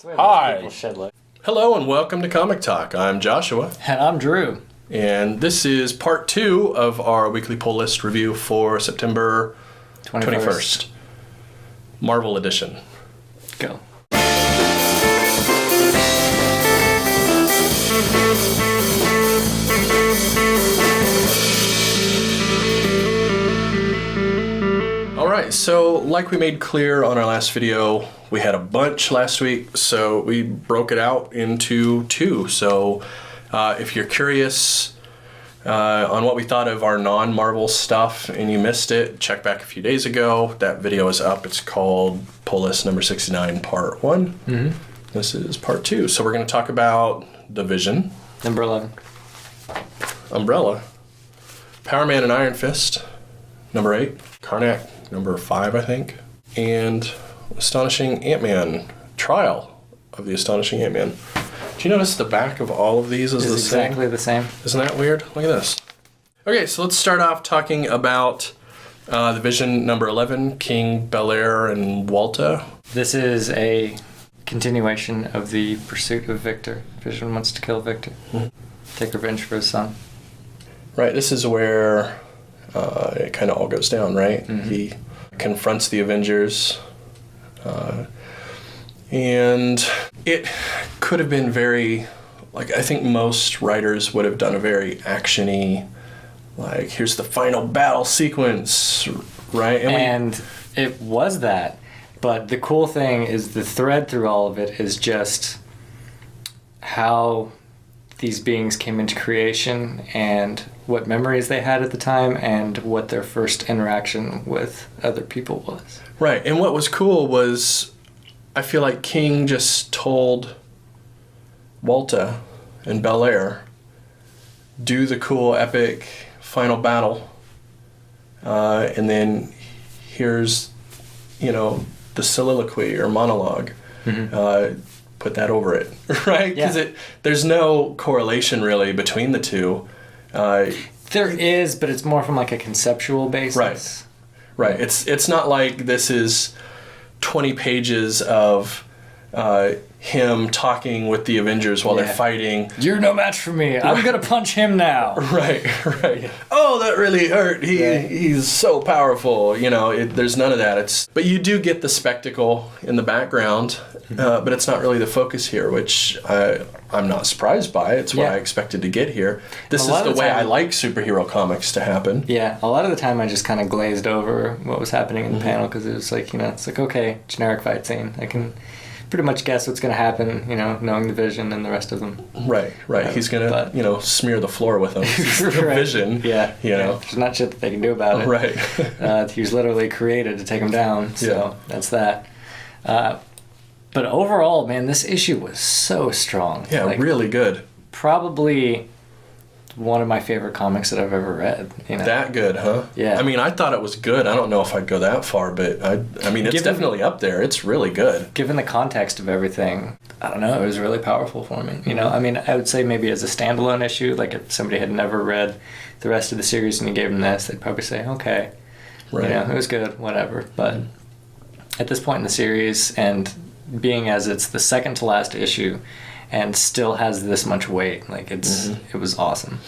Hi. People Hello and welcome to Comic Talk. I'm Joshua. And I'm Drew. And this is part 2 of our weekly pull list review for September 21st. Marvel edition. Go. Alright, so like we made clear on our last video, we had a bunch last week, so we broke it out into 2. So if you're curious on what we thought of our non-Marvel stuff and you missed it, check back a few days ago. That video is up. It's called Pull List number 69, part 1. Mm-hmm. This is part 2. So we're going to talk about The Vision. Number 11. Umbrella. Power Man and Iron Fist. Number 8. Karnak. Number 5, I think. And Astonishing Ant-Man. Trial of the Astonishing Ant-Man. Do you notice the back of all of these is the same? Exactly the same. Isn't that weird? Look at this. Okay, so let's start off talking about The Vision number 11, King, Belair, and Walta. This is a continuation of the pursuit of Victor. Vision wants to kill Victor. Mm-hmm. Take revenge for his son. Right, this is where it kind of all goes down, right? Mm-hmm. He confronts the Avengers. And it could have been very, like, I think most writers would have done a very action-y, like, here's the final battle sequence, right? And it was that. But the cool thing is the thread through all of it is just how these beings came into creation and what memories they had at the time and what their first interaction with other people was. Right, and what was cool was I feel like King just told Walta and Belair, do the cool epic final battle, and then here's, the soliloquy or monologue. Mm-hmm. Put that over it, right? Because there's no correlation really between the two. There is, but it's more from like a conceptual basis. Right. It's not like this is 20 pages of him talking with the Avengers while they're fighting. You're no match for me. I'm going to punch him now. Right. Yeah. Oh, that really hurt. He's so powerful. There's none of that. But you do get the spectacle in the background, but it's not really the focus here, which I'm not surprised by. It's what I expected to get here. This is the way I like superhero comics to happen. Yeah, a lot of the time I just kind of glazed over what was happening in the panel because it was like, it's like, okay, generic fight scene. I can pretty much guess what's going to happen, knowing the Vision and the rest of them. Right. He's going to, smear the floor with them. The right. Vision. Yeah. There's not shit that they can do about it. Right. He was literally created to take him down, so that's that. But overall, man, this issue was so strong. Yeah, really good. Probably one of my favorite comics that I've ever read. That good, huh? Yeah. I mean, I thought it was good. I don't know if I'd go that far, but I mean, it's definitely up there. It's really good. Given the context of everything, I don't know, it was really powerful for me. I mean, I would say maybe as a standalone issue, like if somebody had never read the rest of the series and you gave them this, they'd probably say, okay, it was good, whatever. But at this point in the series, and being as it's the second to last issue, and still has this much weight. Like it was awesome.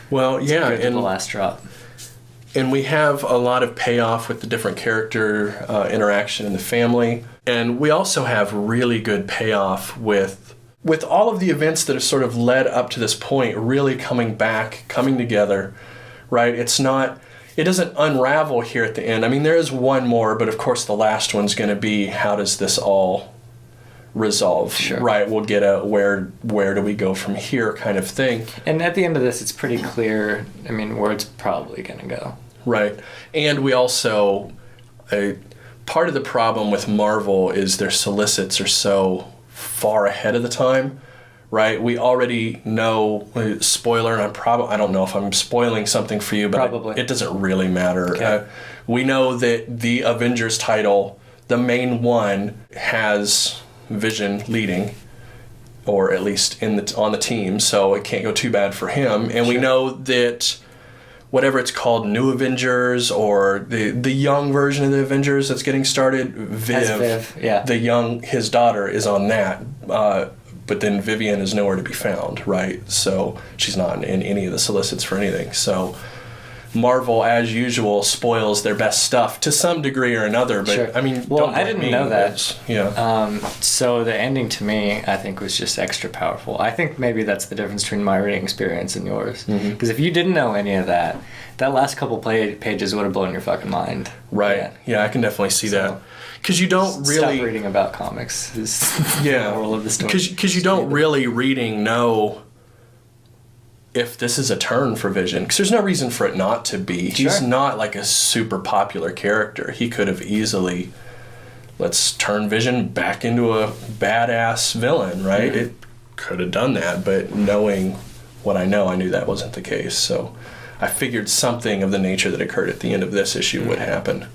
Well, and the last drop. And we have a lot of payoff with the different character interaction in the family, and we also have really good payoff with all of the events that have sort of led up to this point, really coming together. Right? It doesn't unravel here at the end. I mean, there is one more, but of course the last one's going to be how does this all resolve, right? We'll get a where do we go from here kind of thing. And at the end of this, it's pretty clear, where it's probably going to go. Right. And we also, part of the problem with Marvel is their solicits are so far ahead of the time, right? We already know, spoiler, and I don't know if I'm spoiling something for you, but it doesn't really matter. Okay. We know that the Avengers title, the main one, has Vision leading, or at least on the team, so it can't go too bad for him. And we know that whatever it's called, New Avengers, or the young version of the Avengers that's getting started. Viv, yeah. his daughter is on that, but then Vivian is nowhere to be found, right? So she's not in any of the solicits for anything. So Marvel, as usual, spoils their best stuff to some degree or another. But Sure. I mean, well, don't I blame didn't me. know that. Yeah. So the ending to me, I think, was just extra powerful. I think maybe that's the difference between my reading experience and yours. Because if you didn't know any of that, that last couple pages would have blown your fucking mind. Right. Yeah, I can definitely see that. Because you don't really stop reading about comics. Is yeah. the moral of the story. Because you don't really reading know if this is a turn for Vision, because there's no reason for it not to be. Sure. He's not like a super popular character. He could have easily, let's turn Vision back into a badass villain, right? It could have done that, but knowing what I know, I knew that wasn't the case. So I figured something of the nature that occurred at the end of this issue would happen.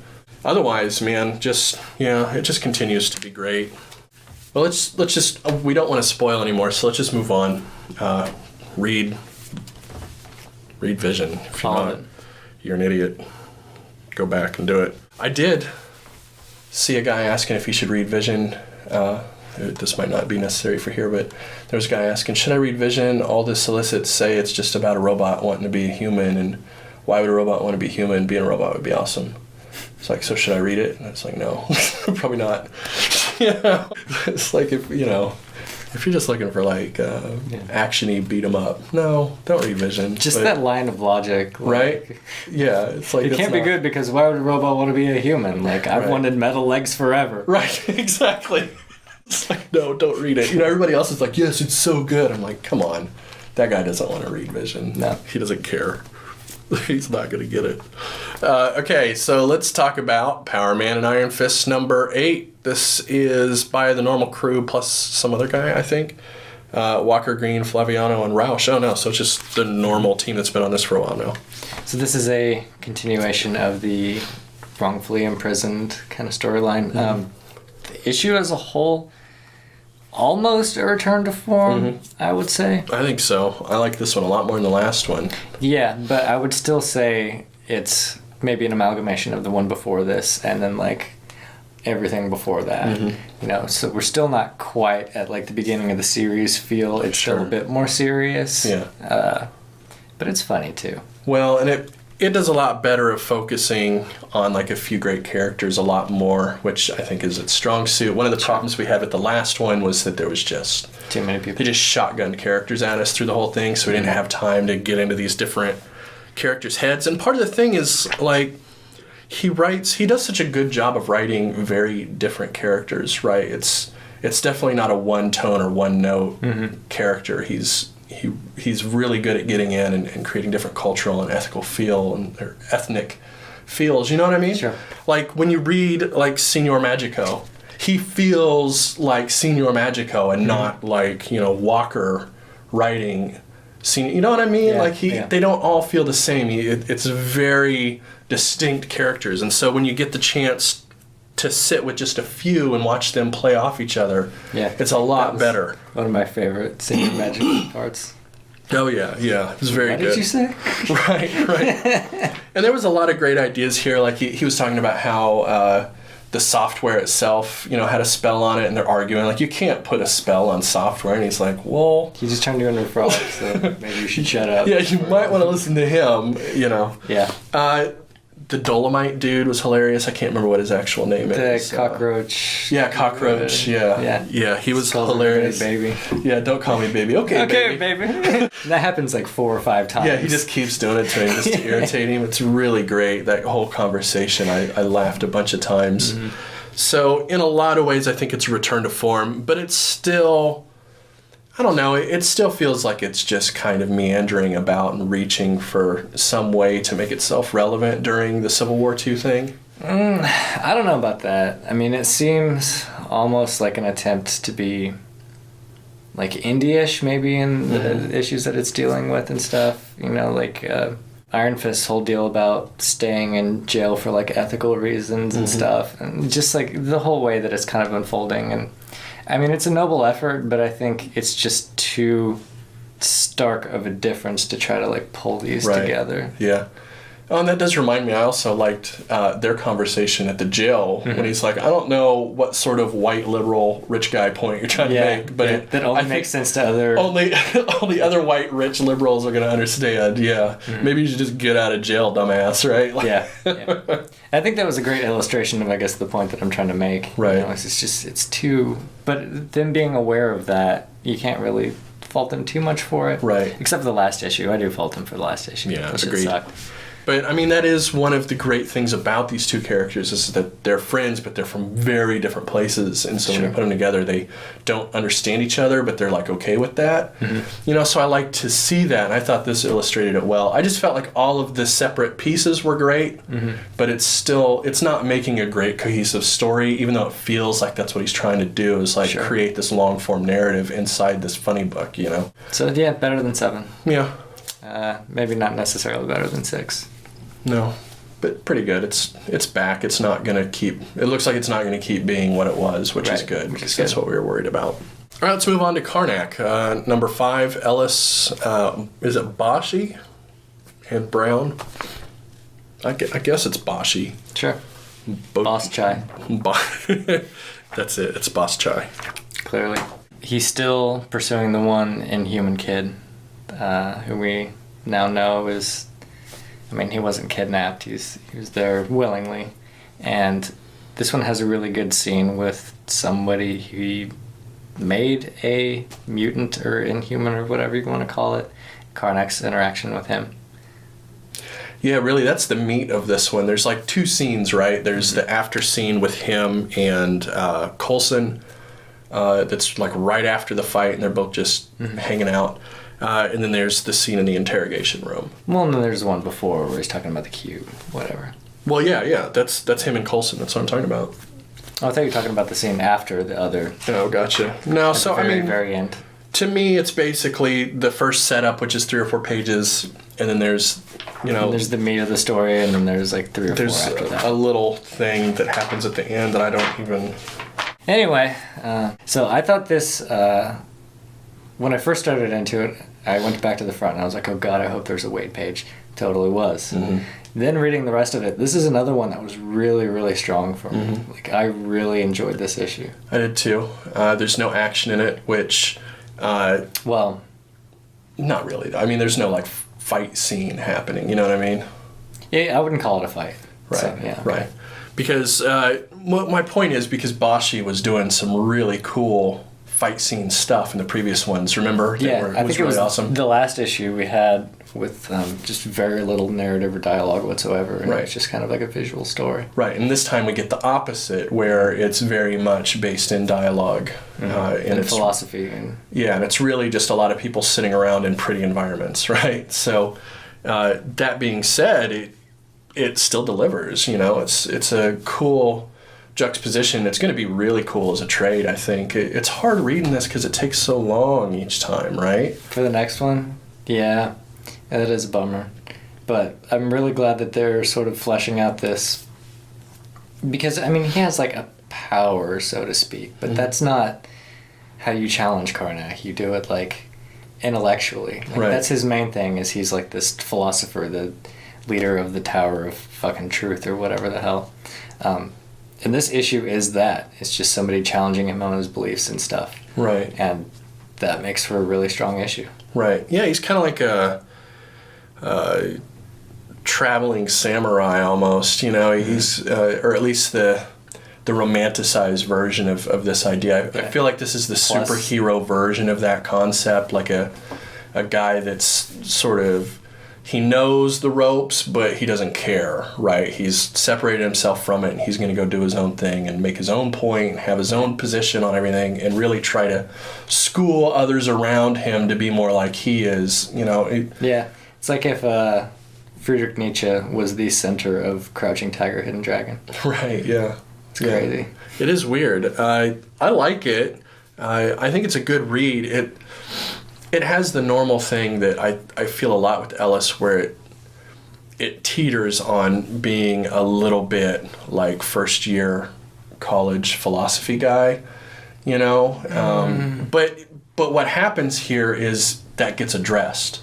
Otherwise, man, just, it just continues to be great. Well, let's just, we don't want to spoil anymore, so let's just move on. Read Vision. If you're not, you're an idiot. Go back and do it. I did see a guy asking if he should read Vision. This might not be necessary for here, but there was a guy asking, should I read Vision? All the solicits say it's just about a robot wanting to be a human, and why would a robot want to be human? Being a robot would be awesome. It's like, so should I read it? And it's like, no, probably not. It's like if you're just looking for like action-y beat 'em up, no, don't read Vision. Just that line of logic, right? Yeah, it's like it can't be good because why would a robot want to be a human? Like I've wanted metal legs forever. Right, exactly. It's like, no, don't read it. Everybody else is like, yes, it's so good. I'm like, come on, that guy doesn't want to read Vision. No, he doesn't care. He's not going to get it. Okay, so let's talk about Power Man and Iron Fist number 8. This is by the normal crew plus some other guy, I think. Walker, Green, Flaviano, and Roush. Oh, no, so it's just the normal team that's been on this for a while now. So this is a continuation of the wrongfully imprisoned kind of storyline. The issue as a whole, almost a return to form, I would say. I think so. I like this one a lot more than the last one. Yeah, but I would still say it's maybe an amalgamation of the one before this and then like everything before that. So we're still not quite at like the beginning of the series feel. It's still a bit more serious. Yeah. But it's funny too. Well, and it does a lot better of focusing on like a few great characters a lot more, which I think is its strong suit. One of the problems we had with the last one was that there was just too many people. They just shotgunned characters at us through the whole thing, so we didn't have time to get into these different characters' heads. And part of the thing is like he does such a good job of writing very different characters, right? It's definitely not a one tone or one note character. He's really good at getting in and creating different cultural and ethical or ethnic feels. You know what I mean? Sure. Like when you read like Signor Magico, he feels like Signor Magico and not like Walker writing. You know what I mean? Yeah, they don't all feel the same. It's very distinct characters, and so when you get the chance to sit with just a few and watch them play off each other, it's a lot better. One of my favorite Signor Magic parts. Oh yeah, it was very good. What did you say? Right. And there was a lot of great ideas here. Like he was talking about how the software itself, had a spell on it, and they're arguing like you can't put a spell on software. And he's like, well, he just turned you into a frog, so maybe you should shut up. Yeah, you might want to listen to him. Yeah. The Dolomite dude was hilarious. I can't remember what his actual name is. The cockroach. Yeah, cockroach. Yeah, he was hilarious. Baby. Yeah, don't call me baby. Okay, baby. That happens like 4 or 5 times. Yeah, he just keeps doing it to him just to irritate him. It's really great. That whole conversation, I laughed a bunch of times. So in a lot of ways, I think it's a return to form, but it's still, I don't know, it still feels like it's just kind of meandering about and reaching for some way to make itself relevant during the Civil War II thing. I don't know about that. I mean, it seems almost like an attempt to be like indie-ish maybe in the issues that it's dealing with and stuff. Like Iron Fist's whole deal about staying in jail for like ethical reasons and stuff. And just like the whole way that it's kind of unfolding. And I mean, it's a noble effort, but I think it's just too stark of a difference to try to like pull these together. Yeah. Oh, and that does remind me, I also liked their conversation at the jail when he's like, I don't know what sort of white liberal rich guy point you're trying to make, but that only makes sense to other... Only other white rich liberals are going to understand, Maybe you should just get out of jail, dumbass, right? Yeah. I think that was a great illustration of, I guess, the point that I'm trying to make. Right. It's too... But them being aware of that, you can't really fault them too much for it. Right. Except for the last issue. I do fault them for the last issue. Yeah, which agreed. Sucked. But, I mean, that is one of the great things about these two characters is that they're friends, but they're from very different places. And so when you put them together, they don't understand each other, but they're, like, okay with that. So I like to see that, and I thought this illustrated it well. I just felt like all of the separate pieces were great, but it's not making a great cohesive story, even though it feels like that's what he's trying to do, is, like, create this long-form narrative inside this funny book, So, yeah, better than 7. Yeah. Maybe not necessarily better than 6. No, but pretty good. It's back. It's not going to keep... It looks like it's not going to keep being what it was, which is good. Because that's what we were worried about. All right, let's move on to Karnak. Number 5, Ellis... is it Boshi and Brown? I guess it's Boshi. Sure. Boss Chai. That's it. It's Boss Chai. Clearly. He's still pursuing the one Inhuman kid, who we now know is... I mean, he wasn't kidnapped. He was there willingly. And this one has a really good scene with somebody who made a mutant or inhuman or whatever you want to call it. Karnak's interaction with him. Yeah, really, that's the meat of this one. There's like 2 scenes, right? There's the after scene with him and Coulson. That's like right after the fight, and they're both just hanging out. And then there's the scene in the interrogation room. Well, and then there's one before where he's talking about the cube, whatever. Well, yeah, that's him and Coulson. That's what I'm talking about. Oh, I thought you were talking about the scene after the other. Oh, gotcha. No, so I mean, very end. To me, it's basically the first setup, which is 3 or 4 pages, and then there's, there's the meat of the story, and then there's like 3 or 4 after that. There's a little thing that happens at the end that I don't even... Anyway, so I thought this... when I first started into it, I went back to the front and I was like, oh God, I hope there's a Wade page. Totally was. Then reading the rest of it, this is another one that was really, really strong for me. Like, I really enjoyed this issue. I did too. There's no action in it, which... well... Not really. I mean, there's no, like, fight scene happening, you know what I mean? Yeah, I wouldn't call it a fight. Right, so, yeah, okay. Right. Because, my point is, because Boshi was doing some really cool... fight scene stuff in the previous ones, remember? I think it was awesome. The last issue we had with just very little narrative or dialogue whatsoever, and it's just kind of like a visual story. Right, and this time we get the opposite, where it's very much based in dialogue. And it's, philosophy. And it's really just a lot of people sitting around in pretty environments, right? So, that being said, it still delivers, It's a cool... juxtaposition. It's going to be really cool as a trade, I think. It's hard reading this because it takes so long each time, right? For the next one? Yeah, that is a bummer. But I'm really glad that they're sort of fleshing out this... Because, I mean, he has like a power, so to speak, but that's not how you challenge Karnak. You do it like intellectually. Like, that's his main thing, is he's like this philosopher, the leader of the Tower of fucking Truth or whatever the hell. And this issue is that. It's just somebody challenging him on his beliefs and stuff. Right. And that makes for a really strong issue. Right. Yeah, he's kind of like a traveling samurai almost, He's, or at least the romanticized version of this idea. I feel like this is the superhero version of that concept, like a guy that's sort of... He knows the ropes, but he doesn't care, right? He's separated himself from it, and he's going to go do his own thing and make his own point, have his own position on everything, and really try to school others around him to be more like he is, Yeah. It's like if Friedrich Nietzsche was the center of Crouching Tiger, Hidden Dragon. Right, yeah. It's crazy. It is weird. I like it. I think it's a good read. It has the normal thing that I feel a lot with Ellis, where it teeters on being a little bit like first year college philosophy guy, But what happens here is that gets addressed,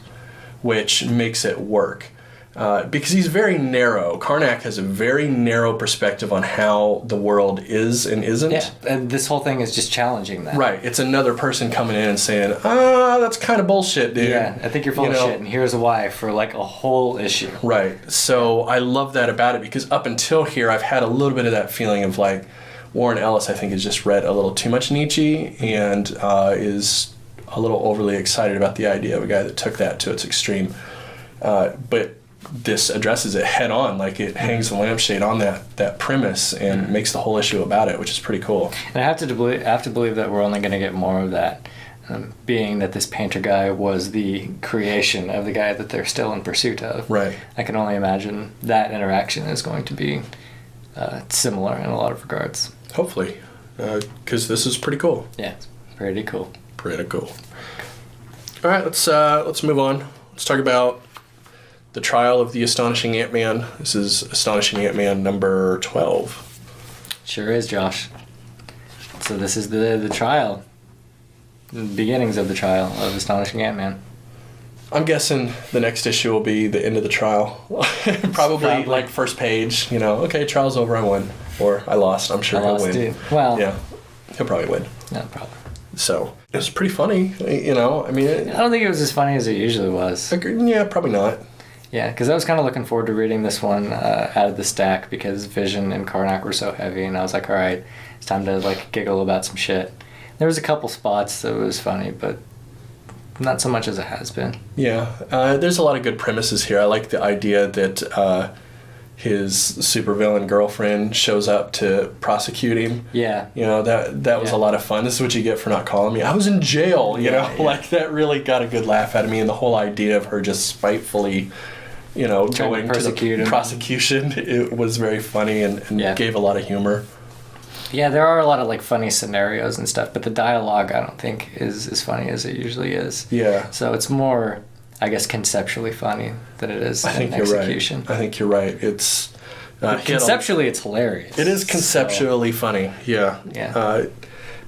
which makes it work. because he's very narrow. Karnak has a very narrow perspective on how the world is and isn't. Yeah, and this whole thing is just challenging that. Right. It's another person coming in and saying, that's kind of bullshit, dude. Yeah, I think you're full of shit, and here's why, for like a whole issue. Right. So I love that about it, because up until here, I've had a little bit of that feeling of like, Warren Ellis, I think, has just read a little too much Nietzsche and is a little overly excited about the idea of a guy that took that to its extreme. But this addresses it head on, like it hangs the lampshade on that premise and makes the whole issue about it, which is pretty cool. And I have to believe that we're only going to get more of that, being that this painter guy was the creation of the guy that they're still in pursuit of. Right. I can only imagine that interaction is going to be similar in a lot of regards. Hopefully, because this is pretty cool. Yeah, pretty cool. Pretty cool. All right, let's move on. Let's talk about the trial of the Astonishing Ant-Man. This is Astonishing Ant-Man number 12. Sure is, Josh. So this is the trial, the beginnings of the trial of Astonishing Ant-Man. I'm guessing the next issue will be the end of the trial. Probably like first page, okay, trial's over, I won. Or I lost, I'm sure he'll win. Dude. Well, yeah, he'll probably win. No, probably. So, it was pretty funny, I mean... I don't think it was as funny as it usually was. Yeah, probably not. Yeah, because I was kind of looking forward to reading this one out of the stack because Vision and Karnak were so heavy, and I was like, all right, it's time to like giggle about some shit. There was a couple spots that was funny, but not so much as it has been. Yeah, there's a lot of good premises here. I like the idea that his supervillain girlfriend shows up to prosecute him. Yeah. That was a lot of fun. This is what you get for not calling me. I was in jail, Yeah. Like that really got a good laugh out of me, and the whole idea of her just spitefully going to the prosecution, it was very funny and gave a lot of humor. Yeah, there are a lot of like funny scenarios and stuff, but the dialogue I don't think is as funny as it usually is. Yeah. So it's more, I guess, conceptually funny than it is in execution. I think you're right. It's conceptually it's hilarious. It is conceptually funny. Yeah. Yeah.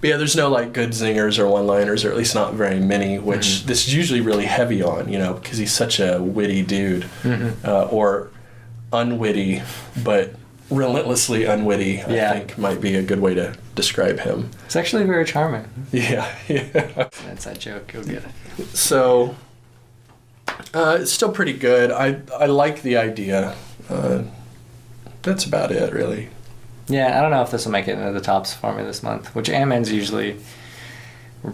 But yeah, there's no like good zingers or one-liners, or at least not very many, which this is usually really heavy on, because he's such a witty dude, or unwitty, but relentlessly unwitty, I think might be a good way to describe him. It's actually very charming. Yeah. That's that joke, you'll get it. So, it's still pretty good. I like the idea. That's about it, really. Yeah, I don't know if this will make it into the tops for me this month, which Ant-Man's usually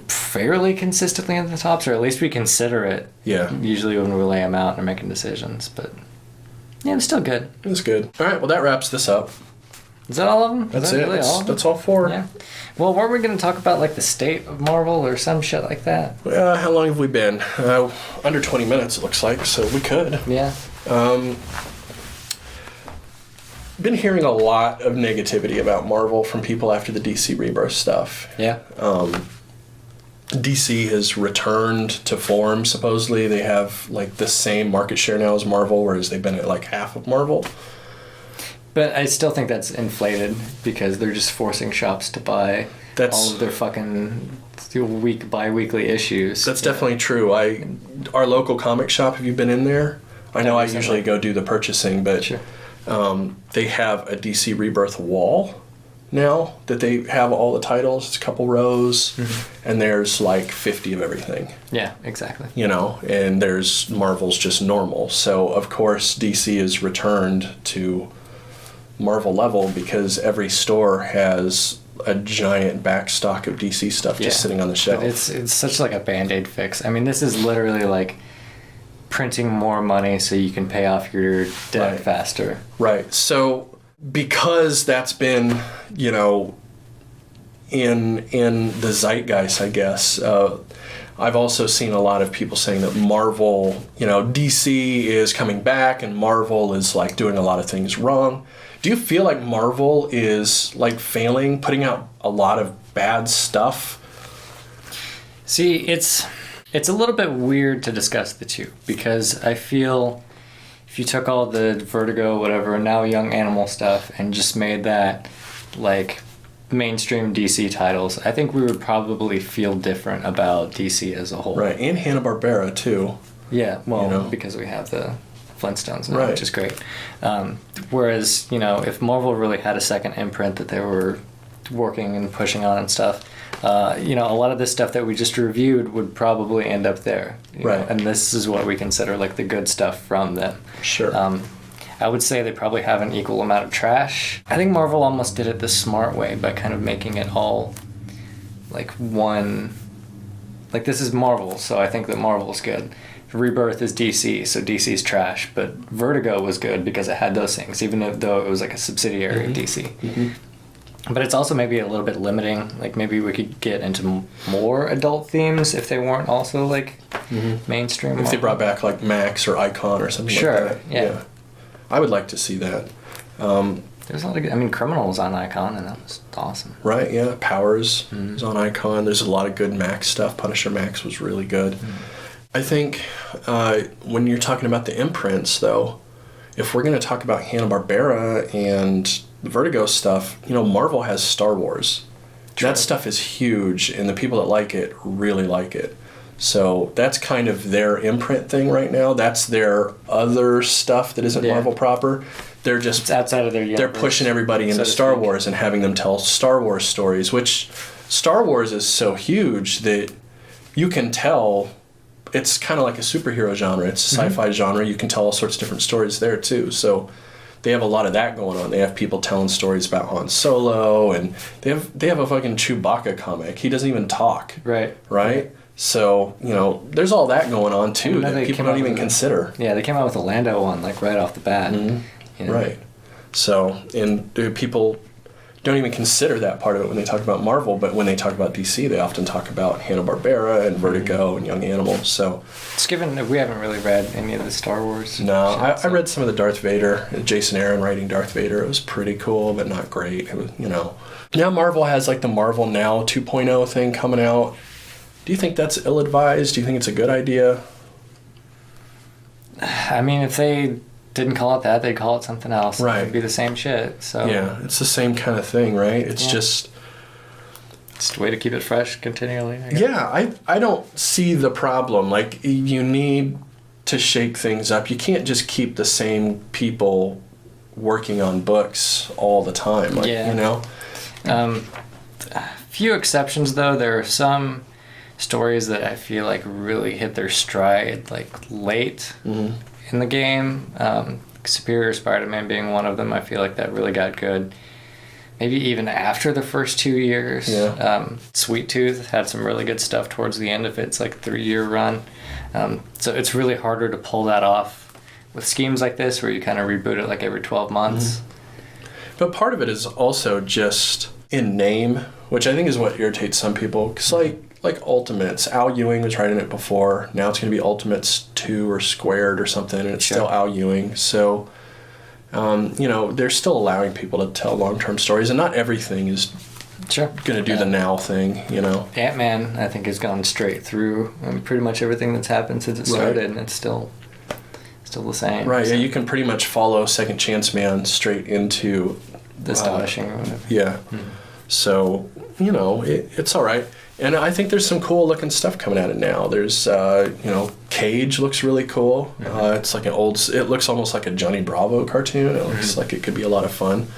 fairly consistently in the tops, or at least we consider it. Yeah. Usually when we lay them out and are making decisions, but yeah, it's still good. It's good. All right, well, that wraps this up. Is that all of them? That's it. Really that's all four. Yeah. Well, weren't we going to talk about like the state of Marvel or some shit like that? How long have we been? Under 20 minutes, it looks like, so we could. Yeah. Been hearing a lot of negativity about Marvel from people after the DC Rebirth stuff. Yeah. DC has returned to form, supposedly. They have like the same market share now as Marvel, whereas they've been at like half of Marvel. But I still think that's inflated because they're just forcing shops to buy all of their fucking bi-weekly issues. That's definitely true. Our local comic shop, have you been in there? I know I usually go do the purchasing, but sure. They have a DC Rebirth wall now that they have all the titles. It's a couple rows, and there's like 50 of everything. Yeah, exactly. And there's Marvel's just normal. So, of course, DC is returned to Marvel level because every store has a giant backstock of DC stuff just sitting on the shelf. But it's such like a Band-Aid fix. I mean, this is literally like printing more money so you can pay off your debt faster. Right. So because that's been, in the zeitgeist, I guess, I've also seen a lot of people saying that Marvel, DC is coming back and Marvel is like doing a lot of things wrong. Do you feel like Marvel is like failing, putting out a lot of bad stuff? See, it's a little bit weird to discuss the two because I feel if you took all the Vertigo, whatever, now Young Animal stuff and just made that like mainstream DC titles, I think we would probably feel different about DC as a whole. Right, and Hanna-Barbera too. Yeah, well, because we have the Flintstones now, Right. which is great. Whereas, you know, if Marvel really had a second imprint that they were working and pushing on and stuff, you know, a lot of this stuff that we just reviewed would probably end up there. Right. Know? And this is what we consider like the good stuff from them. Sure. I would say they probably have an equal amount of trash. I think Marvel almost did it the smart way by kind of making it all like one. Like, this is Marvel, so I think that Marvel's good. Rebirth is DC, so DC's trash. But Vertigo was good because it had those things, even though it was like a subsidiary of DC. Mm-hmm. But it's also maybe a little bit limiting. Like, maybe we could get into more adult themes if they weren't also like mainstream. If they brought back like Max or Icon or something like that. Yeah. I would like to see that. There's a lot of good, I mean, Criminal was on Icon, and that was awesome. Right, yeah. Powers was on Icon. There's a lot of good Max stuff. Punisher Max was really good. I think when you're talking about the imprints, though, if we're going to talk about Hanna-Barbera and the Vertigo stuff, you know, Marvel has Star Wars. True. That stuff is huge, and the people that like it really like it. So that's kind of their imprint thing right now. That's their other stuff that isn't Marvel proper. They're just it's outside of their universe. They're pushing everybody into Star Wars and having them tell Star Wars stories, which Star Wars is so huge that you can tell it's kind of like a superhero genre. It's a sci-fi genre. You can tell all sorts of different stories there too. So they have a lot of that going on. They have people telling stories about Han Solo, and they have a fucking Chewbacca comic. He doesn't even talk. Right? So, you know, there's all that going on too that people don't even consider. Yeah, they came out with a Lando one like right off the bat. You know? Right. So, and people don't even consider that part of it when they talk about Marvel, but when they talk about DC, they often talk about Hanna-Barbera and Vertigo and Young Animals. So, it's given that we haven't really read any of the Star Wars. No, I read some of the Darth Vader, Jason Aaron writing Darth Vader. It was pretty cool, but not great. It was, you know. Now Marvel has like the Marvel Now 2.0 thing coming out. Do you think that's ill-advised? Do you think it's a good idea? I mean, if they didn't call it that, they'd call it something else. Right. It'd be the same shit. So yeah, it's the same kind of thing, right? It's just a way to keep it fresh continually. I guess. Yeah, I don't see the problem. Like, you need to shake things up. You can't just keep the same people working on books all the time. Like, you know? Few exceptions, though. There are some stories that I feel like really hit their stride like late in the game. Superior Spider-Man being one of them. I feel like that really got good. Maybe even after the first 2 years. Sweet Tooth had some really good stuff towards the end of its like 3-year run. So it's really harder to pull that off with schemes like this where you kind of reboot it like every 12 months. But part of it is also just in name, which I think is what irritates some people. Because like Ultimates, Al Ewing was writing it before. Now it's going to be Ultimates 2 or Squared or something, and it's still Al Ewing. So, you know, they're still allowing people to tell long-term stories, and not everything is going to do the now thing, you know. Ant-Man, I think, has gone straight through pretty much everything that's happened since it started, and it's still the same. Right, so. Yeah, you can pretty much follow Second Chance Man straight into The Astonishing or whatever. Yeah. So, you know, it's all right. And I think there's some cool looking stuff coming at it now. There's, you know, Cage looks really cool. It's like it looks almost like a Johnny Bravo cartoon. It looks like it could be a lot of fun.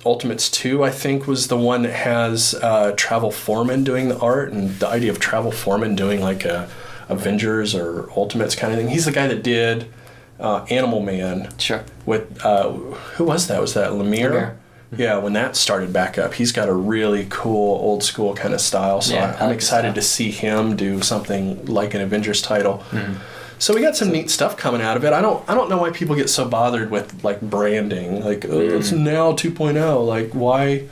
Ultimates 2, I think, was the one that has Travel Foreman doing the art, and the idea of Travel Foreman doing like a Avengers or Ultimates kind of thing. He's the guy that did Animal Man. With, who was that? Was that Lemire? Yeah, when that started back up, he's got a really cool old school kind of style. So I'm excited to see him do something like an Avengers title. So we got some neat stuff coming out of it. I don't know why people get so bothered with like branding. Like, oh, it's Now 2.0. Like, why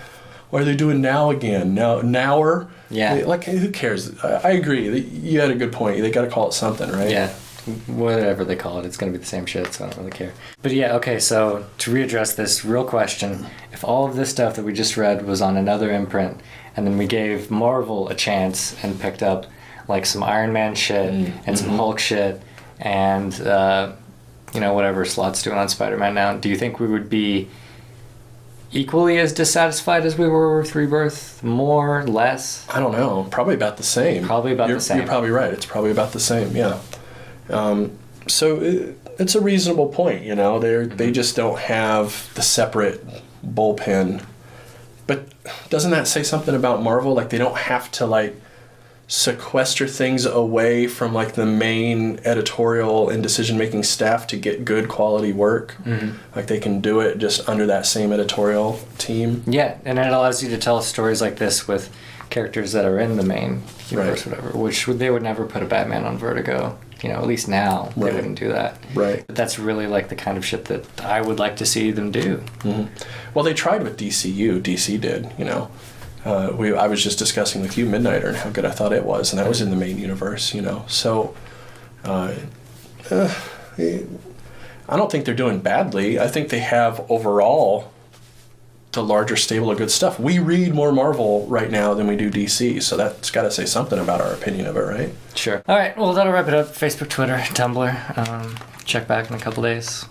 are they doing Now again? Nower? Yeah. Like, who cares? I agree. You had a good point. They got to call it something, right? Yeah. Whatever they call it, it's going to be the same shit, so I don't really care. But yeah, okay, so to readdress this real question, if all of this stuff that we just read was on another imprint, and then we gave Marvel a chance and picked up like some Iron Man shit and some Hulk shit and, you know, whatever Slott's doing on Spider-Man now, do you think we would be equally as dissatisfied as we were with Rebirth? More? Less? I don't know. Probably about the same. The same. You're probably right. It's probably about the same, yeah. So it's a reasonable point. They just don't have the separate bullpen. But doesn't that say something about Marvel? Like, they don't have to, like, sequester things away from, like, the main editorial and decision-making staff to get good quality work. Like, they can do it just under that same editorial team. Yeah, and it allows you to tell stories like this with characters that are in the main universe, whatever, which they would never put a Batman on Vertigo. At least now they wouldn't do that. Right. But that's really like the kind of shit that I would like to see them do. Well, they tried with DCU. DC did, I was just discussing with you Midnighter and how good I thought it was, and that was in the main universe, So, I don't think they're doing badly. I think they have overall the larger stable of good stuff. We read more Marvel right now than we do DC, so that's got to say something about our opinion of it, right? Sure. All right, well, that'll wrap it up. Facebook, Twitter, Tumblr. Check back in a couple days.